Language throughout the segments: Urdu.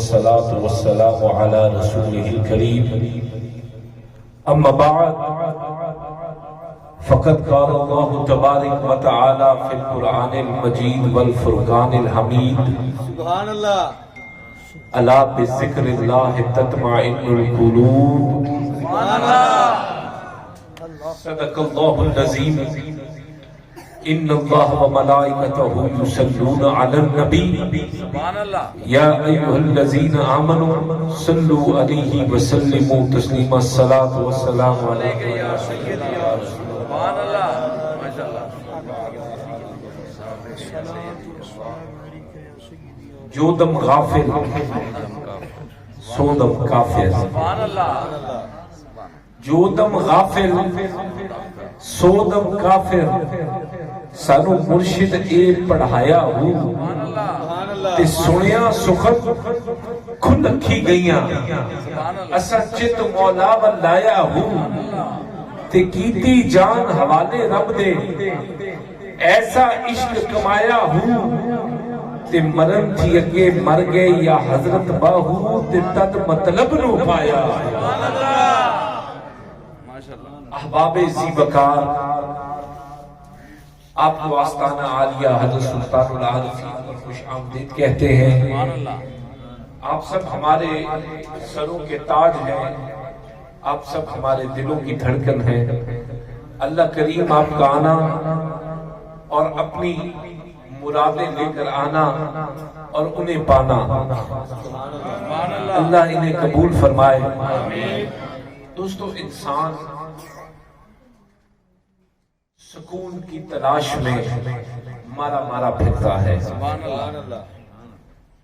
والصلاة والسلام على رسوله الكريم أما بعد فقد قال الله تبارك وتعالى في القرآن المجيد والفرقان الحميد سبحان الله ألا بذكر الله تطمئن القلوب سبحان الله صدق الله العظيم إن الله وملائكته يصلون على النبي سبحان الله يا أيها الذين آمنوا صلوا عليه وسلموا تسليما الصلاة والسلام عليك يا سيدي يا رسول الله سبحان الله ما شاء الله جو دم غافل سو دم کافر سبحان الله جو دم غافل سو دم کافر سانو مرشد اے پڑھایا ہو تے سنیا سخت کھل رکھی گئیاں اسا چت مولا ولایا ہو تے کیتی جان حوالے رب دے ایسا عشق کمایا ہو تے مرن تھی اگے مر گئے یا حضرت باہو تے تد مطلب نو پایا احباب زی بکار آپ کو آستانہ عالیہ حضرت سلطان العارفین پر خوش آمدید کہتے ہیں آپ سب ہمارے سروں کے تاج ہیں آپ سب ہمارے دلوں کی دھڑکن ہیں اللہ کریم آپ کا آنا اور اپنی مرادیں لے کر آنا اور انہیں پانا اللہ انہیں قبول فرمائے دوستو انسان سکون کی تلاش میں مارا مارا پھرتا ہے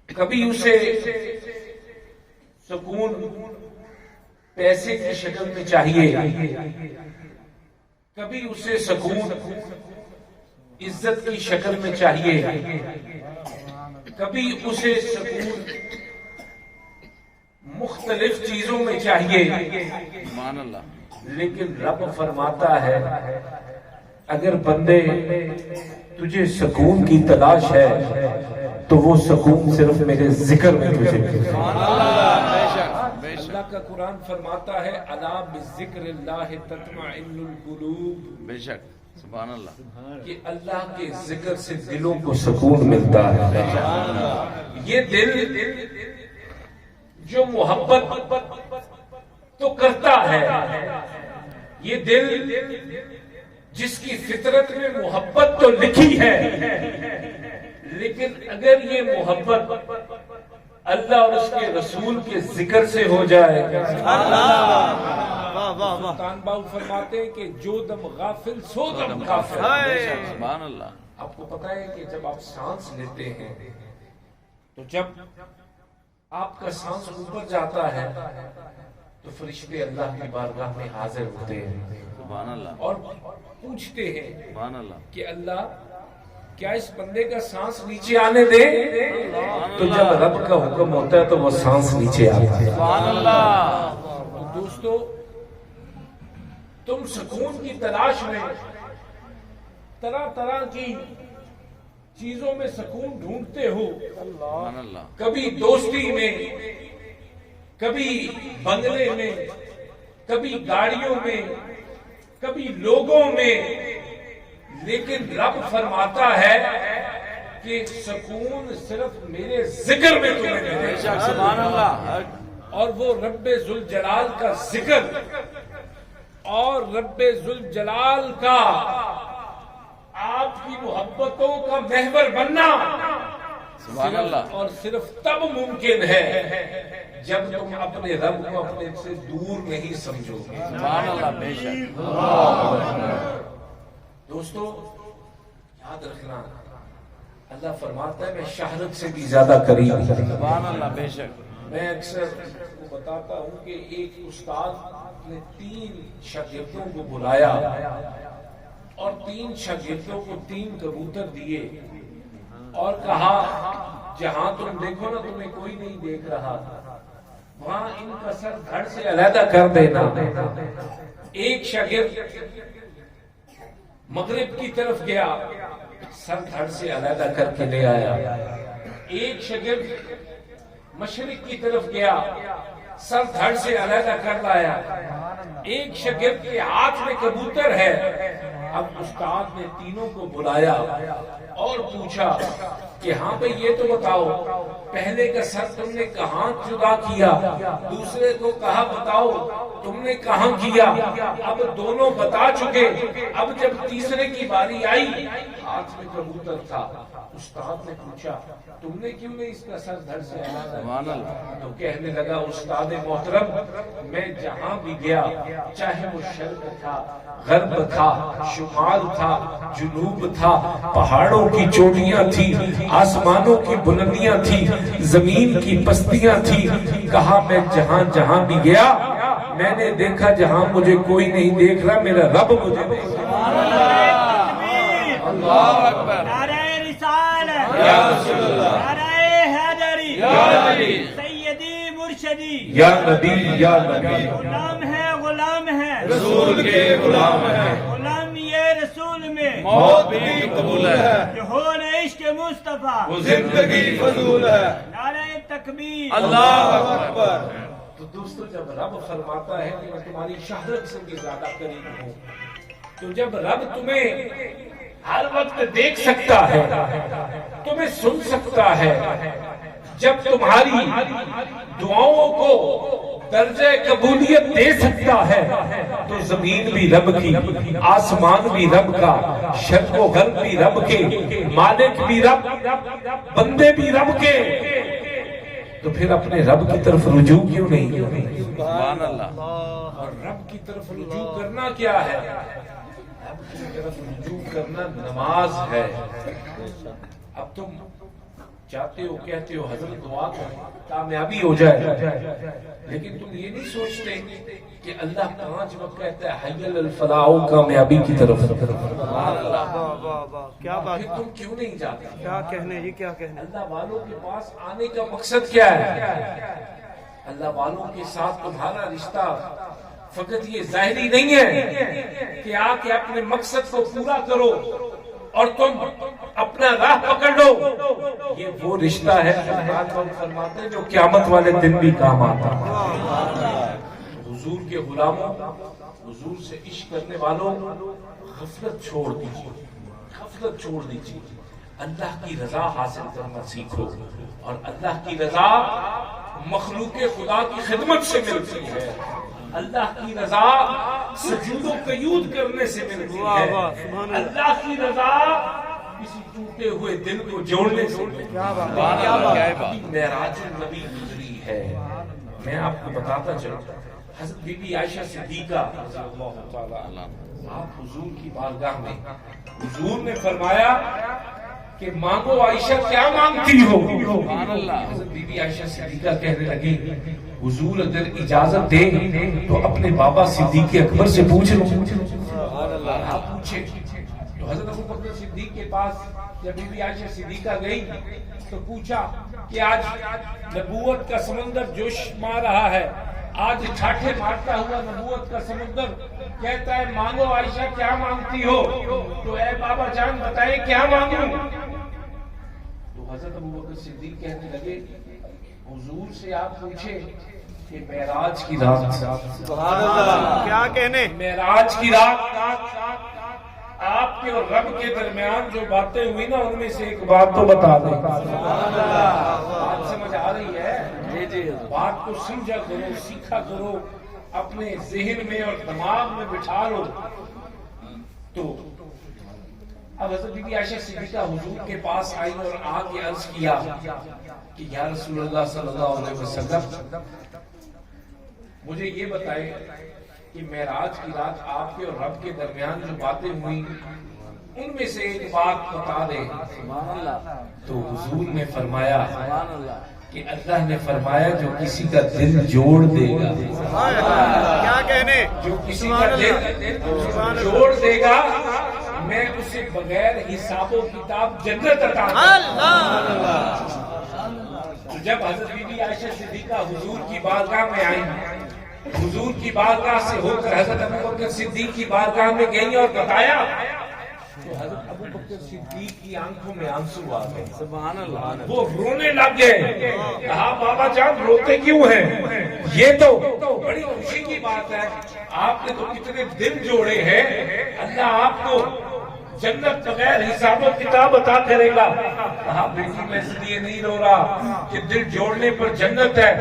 کبھی اسے سکون پیسے کی شکل میں چاہیے کبھی اسے سکون عزت کی شکل میں چاہیے کبھی اسے سکون مختلف چیزوں میں چاہیے لیکن رب فرماتا ہے اگر بندے تجھے سکون کی تلاش ہے تو وہ سکون صرف میرے ذکر میں تجھے اللہ کا قرآن فرماتا ہے الا بذکر اللہ تطمئن القلوب بے شک سبحان اللہ کہ اللہ کے ذکر سے دلوں کو سکون ملتا ہے یہ دل جو محبت تو کرتا ہے یہ دل جس کی فطرت میں محبت تو لکھی ہے لیکن اگر یہ محبت اللہ اور اس کے رسول کے ذکر سے ہو جائے سلطان باؤ فرماتے ہیں کہ جو دم غافل سو دم کافر سبحان اللہ آپ کو پتا ہے کہ جب آپ سانس لیتے ہیں تو جب آپ کا سانس اوپر جاتا ہے تو فرشتے اللہ کی بارگاہ میں حاضر ہوتے ہیں سبحان اللہ اور پوچھتے ہیں سبحان اللہ کہ اللہ کیا اس بندے کا سانس نیچے آنے دے تو جب رب کا حکم ہوتا ہے تو وہ سانس نیچے آتا ہے سبحان اللہ دوستو تم سکون کی تلاش میں طرح طرح کی چیزوں میں سکون ڈھونڈتے ہو سبحان اللہ کبھی دوستی میں کبھی بنگلے میں کبھی گاڑیوں میں کبھی لوگوں میں لیکن رب فرماتا ہے کہ سکون صرف میرے ذکر میں تمہیں ملے گا سبحان اللہ اور وہ رب ذوالجلال کا ذکر اور رب ذوالجلال کا آپ کی محبتوں کا محور بننا سبحان اللہ اور صرف تب ممکن ہے جب تم اپنے رب کو اپنے سے دور نہیں سمجھو گے سبحان اللہ بے شک دوستو یاد رکھنا اللہ فرماتا ہے میں شہرت سے بھی زیادہ قریب ہوں سبحان اللہ بے شک میں اکثر بتاتا ہوں کہ ایک استاد نے 3 شاگردوں کو بلایا اور 3 شاگردوں کو 3 کبوتر دیے اور کہا جہاں تم دیکھو نا تمہیں کوئی نہیں دیکھ رہا وہاں ان کا سر دھڑ سے علیحدہ کر دینا ایک شاگرد مغرب کی طرف گیا سر دھڑ سے علیحدہ کر کے لے آیا ایک شاگرد مشرق کی طرف گیا، سر دھڑ سے علیحدہ کر لایا، ایک شاگرد کے ہاتھ میں کبوتر ہے۔ اب استاد نے تینوں کو بلایا اور پوچھا کہ ہاں بھئی یہ تو بتاؤ، پہلے کا سر تم نے کہاں جدا کیا، دوسرے کو کہا بتاؤ تم نے کہاں کیا۔ اب دونوں بتا چکے، اب جب تیسرے کی باری آئی، ہاتھ میں کبوتر تھا۔ استاد نے پوچھا تم نے کیوں نہیں اس کا سر دھڑ سے علیحدہ؟ تو کہنے لگا استاد محترم، میں جہاں بھی گیا، چاہے وہ شرق تھا، غرب تھا، شمال تھا، جنوب تھا، پہاڑوں کی چوٹیاں تھی، آسمانوں کی بلندیاں تھی، زمین کی پستیاں تھی، کہا میں جہاں جہاں بھی گیا، میں نے دیکھا جہاں مجھے کوئی نہیں دیکھ رہا، میرا رب مجھے دیکھ رہا۔ اللہ اکبر، نعرہ رسالت، یا رسول اللہ، نعرہ حیدری، یا نبی، سیدی مرشدی، یا نبی یا نبی، غلام ہے غلام ہے، رسول کے غلام ہیں، غلامی رسول میں موت بھی قبول ہے، جہول عشق مصطفیٰ، وہ زندگی فضول ہے۔ نعرہ تکبیر، اللہ اکبر۔ تو دوستو جب رب فرماتا ہے کہ میں تمہاری شہادت سے بھی زیادہ قریب ہوں، تو جب رب تمہیں ہر وقت دیکھ سکتا ہے، تمہیں سن سکتا ہے، جب تمہاری دعاؤں کو درجہ قبولیت دے سکتا ہے، تو زمین بھی رب کی، آسمان بھی رب کا، شرق و غرب بھی رب کے، مالک بھی رب، بندے بھی رب کے، تو پھر اپنے رب کی طرف رجوع کیوں نہیں؟ سبحان اللہ۔ اور رب کی طرف رجوع کرنا کیا ہے؟ رب کی طرف رجوع کرنا نماز ہے۔ اب تم چاہتے ہو، کہتے ہو حضرت دعا کرو کامیابی ہو جائے، لیکن تم یہ نہیں سوچتے کہ اللہ 5 وقت کہتا ہے حی علی الفلاح، کامیابی کی طرف۔ کیا بات، پھر تم کیوں نہیں جاتے؟ کیا کہنے جی، کیا کہنے۔ اللہ والوں کے پاس آنے کا مقصد کیا ہے؟ اللہ والوں کے ساتھ تمہارا رشتہ فقط یہ ظاہری نہیں ہے کہ آ کے اپنے مقصد کو پورا کرو اور تم اپنا راہ پکڑ لو، یہ وہ رشتہ ہے فرماتے ہیں جو قیامت والے دن بھی کام آتا ہے۔ حضور کے غلاموں، حضور سے عشق کرنے والوں، غفلت چھوڑ دیجیے، غفلت چھوڑ دیجیے، اللہ کی رضا حاصل کرنا سیکھو، اور اللہ کی رضا مخلوق خدا کی خدمت سے ملتی ہے، اللہ کی رضا سجود و قیود کرنے سے ملتی ہے، اللہ کی رضا کسی ٹوٹے ہوئے دل کو جوڑنے سے ملتی ہے۔ معراج النبی گزری ہے، میں آپ کو بتاتا چلوں، حضرت بی بی عائشہ صدیقہ رضی اللہ تعالی عنہ، آپ حضور کی بارگاہ میں، حضور نے فرمایا کہ مانگو عائشہ کیا مانگتی ہو؟ حضرت بی بی عائشہ صدیقہ کہنے لگی حضور اگر اجازت دیں تو اپنے بابا صدیق اکبر سے پوچھ لوں۔ آپ پوچھے تو حضرت ابو بکر صدیق کے پاس جب بی بی عائشہ صدیقہ گئی تو پوچھا کہ آج نبوت کا سمندر جوش مار رہا ہے، آج ٹھاٹھے مارتا ہوا نبوت کا سمندر کہتا ہے مانگو عائشہ کیا مانگتی ہو؟ تو اے بابا جان بتائیں کیا مانگوں؟ تو حضرت ابو بکر صدیق کہنے لگے حضور سے آپ پوچھے کہ معراج کی رات، سبحان اللہ، کیا کہنے، معراج کی رات آپ کے اور رب کے درمیان جو باتیں ہوئی نا، ان میں سے ایک بات تو بتا دیں۔ بات سمجھ آ رہی ہے؟ بات کو سمجھا کرو، سیکھا کرو، اپنے ذہن میں اور دماغ میں بٹھا لو۔ تو اب حضرت بی بی عائشہ صدیقہ حضور کے پاس آئی اور آ کے عرض کیا کہ یا رسول اللہ صلی اللہ علیہ وسلم، مجھے یہ بتائیں کہ معراج کی رات آپ کے اور رب کے درمیان جو باتیں ہوئی ان میں سے ایک بات بتا دیں۔ تو حضور نے فرمایا کہ اللہ نے فرمایا جو کسی کا دل جوڑ دے گا، کیا کہنے، جو کسی کا دل جوڑ دے گا میں اسے بغیر حساب و کتاب جنت عطا کروں گا۔ تو جب حضرت بی بی عائشہ صدیقہ حضور کی بارگاہ میں آئی، حضور کی بارگاہ سے ہو کر حضرت ابو بکر صدیق کی بارگاہ میں گئی اور بتایا تو حضرت ابو بکر صدیق کی آنکھوں میں آنسو آ گئے، سبحان اللہ، وہ رونے لگ گئے۔ کہا بابا جان روتے کیوں ہیں؟ یہ تو بڑی خوشی کی بات ہے، آپ نے تو کتنے دن جوڑے ہیں، اللہ آپ کو جنت بغیر حساب و کتاب عطا کرے گا۔ کہا بیٹی میں اس لیے نہیں رو رہا کہ دل جوڑنے پر جنت ہے،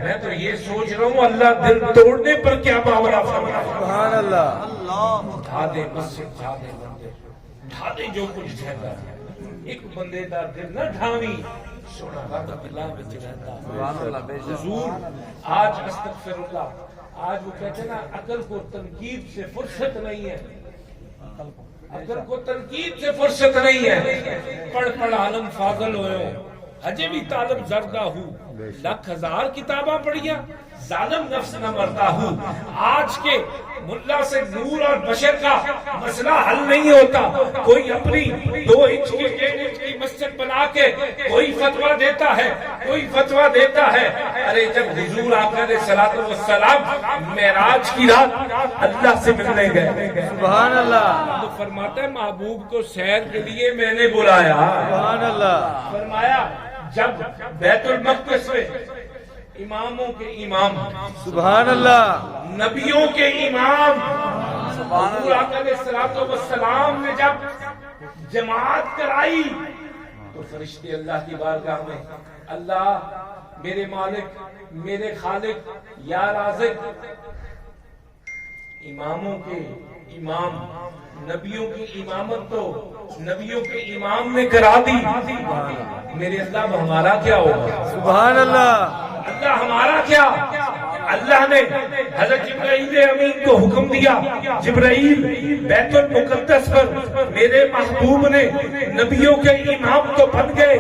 میں تو یہ سوچ رہا ہوں اللہ دل توڑنے پر کیا معاملہ فرمائے۔ سبحان اللہ، اٹھا دے مسجد، اٹھا دے مندر، اٹھا دے جو کچھ ہے، ایک بندے دا دل نہ ڈھاوی، سونا رب اللہ وچ رہتا۔ سبحان اللہ، بے شک حضور آج استغفر اللہ، آج وہ کہتے ہیں نا عقل کو تنقید سے فرصت نہیں ہے، عقل کو تنقید سے فرصت نہیں ہے، پڑھ عالم فاضل ہوئے ہو، ہجے بھی طالب زردہ ہوں، لاکھ ہزار کتاباں پڑھیا ظالم نفس نہ مرتا ہوں۔ آج کے ملا سے نور اور بشر کا مسئلہ حل نہیں ہوتا، کوئی اپنی 2 انچ کی 1 انچ کی مسجد بنا کے کوئی فتویٰ دیتا ہے، کوئی فتویٰ دیتا ہے۔ ارے جب حضور آقا علیہ الصلوۃ والسلام معراج کی رات اللہ سے ملنے گئے، سبحان اللہ، تو فرماتا ہے محبوب کو سیر کے لیے میں نے بلایا، سبحان اللہ، فرمایا جب بیت المقدس میں اماموں کے امام، سبحان اللہ، نبیوں کے امام سبحان حضور اللہ، آقا علیہ الصلوۃ والسلام نے جب جماعت کرائی تو فرشتے اللہ کی بارگاہ میں اللہ میرے مالک میرے خالق یا رازق، اماموں کے امام نبیوں کی امامت تو نبیوں کے امام نے کرا دی، میرے اللہ ہمارا کیا ہوگا؟ سبحان اللہ، اللہ ہمارا کیا؟ اللہ نے حضرت جبرائیل امین کو حکم دیا، جبرائیل بیت المقدس پر میرے محبوب نے نبیوں کے امام تو بن گئے،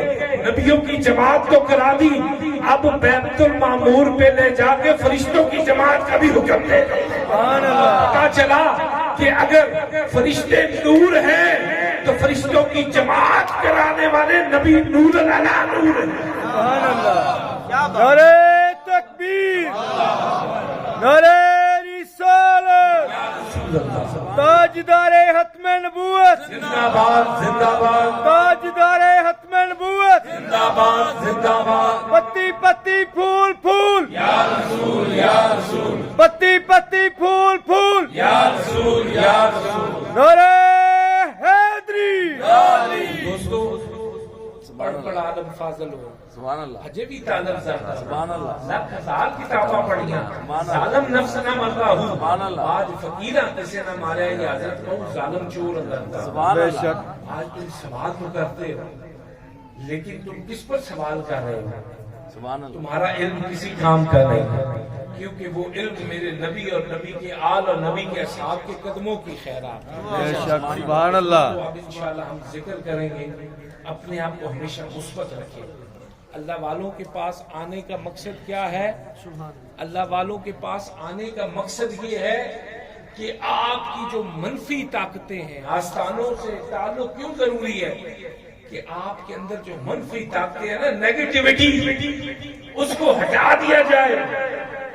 نبیوں کی جماعت تو کرا دی، اب بیت المعمور پہ لے جا کے فرشتوں کی جماعت کا بھی حکم دے۔ سبحان اللہ، پتا چلا کہ اگر فرشتے نور ہیں تو فرشتوں کی جماعت کرانے والے نبی نور علی نور ہیں۔ سبحان اللہ، نعرہ تکبیر، نعرہ رسالت، تاجدار ختم نبوت، زندہ باد زندہ باد، تاجدار ختم نبوت، زندہ باد زندہ باد، پتی پتی پھول پھول، یا رسول یا رسول، پتی پتی پھول پھول، یا رسول یا رسول۔ نعرہ حیدری، دوستو پڑھ عالم فاضل ہو، سبحان اللہ، ہجے بھی طالب زردہ، سبحان اللہ، لاکھ ہزار کتاباں پڑھیاں، ظالم نفس نہ مرتا ہوں، سبحان اللہ، آج فقیرہ کسے نہ مارے، یہ حضرت بہت ظالم چور اندر، سبحان بے اللہ، شک، آج تم سوال تو کرتے ہو لیکن تم کس پر سوال کر رہے ہو؟ سبحان اللہ، تمہارا علم کسی کام کا نہیں، کیونکہ وہ علم میرے نبی اور نبی کے آل اور نبی کے اصحاب کے قدموں کی خیرات ہے۔ بے شک، سبحان اللہ، تو اب انشاءاللہ ہم ذکر کریں گے، اپنے آپ کو ہمیشہ مثبت رکھیں۔ اللہ والوں کے پاس آنے کا مقصد کیا ہے؟ اللہ والوں کے پاس آنے کا مقصد یہ ہے کہ آپ کی جو منفی طاقتیں ہیں، آستانوں سے تعلق کیوں ضروری ہے کہ آپ کے اندر جو منفی طاقتیں ہیں نا، نیگیٹیوٹی، اس کو ہٹا دیا جائے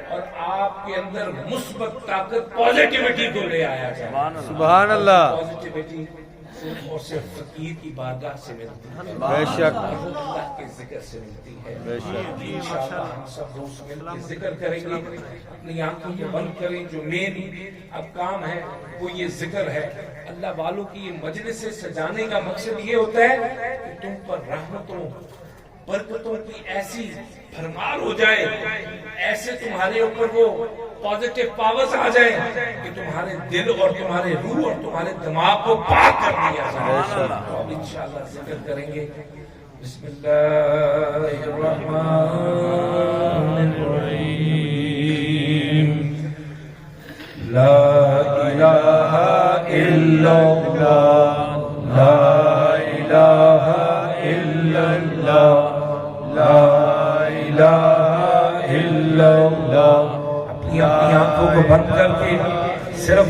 اور آپ کے اندر مثبت طاقت پازیٹیوٹی کو لے آیا جائے۔ سبحان اللہ، پازیٹیوٹی صرف اور صرف فقیر کی بارگاہ سے ملتی ہے، بے شک، اور اللہ کے ذکر سے ملتی ہے۔ بے شک، انشاءاللہ ہم سب دوست مل کے ذکر کریں گے، اپنی آنکھوں کو بند کریں، جو مین اب کام ہے وہ یہ ذکر ہے۔ اللہ والوں کی یہ مجلس سے سجانے کا مقصد یہ ہوتا ہے کہ تم پر رحمتوں برکتوں کی ایسی بھرمار ہو جائے، ایسے تمہارے اوپر وہ پازیٹیو پاورز آ جائیں کہ تمہارے دل اور تمہارے روح اور تمہارے دماغ کو پاک کر دیا جائے۔ تو اب انشاءاللہ ذکر کریں گے۔ بسم اللہ الرحمن الرحیم، لا الہ الا اللہ، لا الہ الا اللہ، لا الہ الا اللہ۔ اپنی آنکھوں کو بند کر کے صرف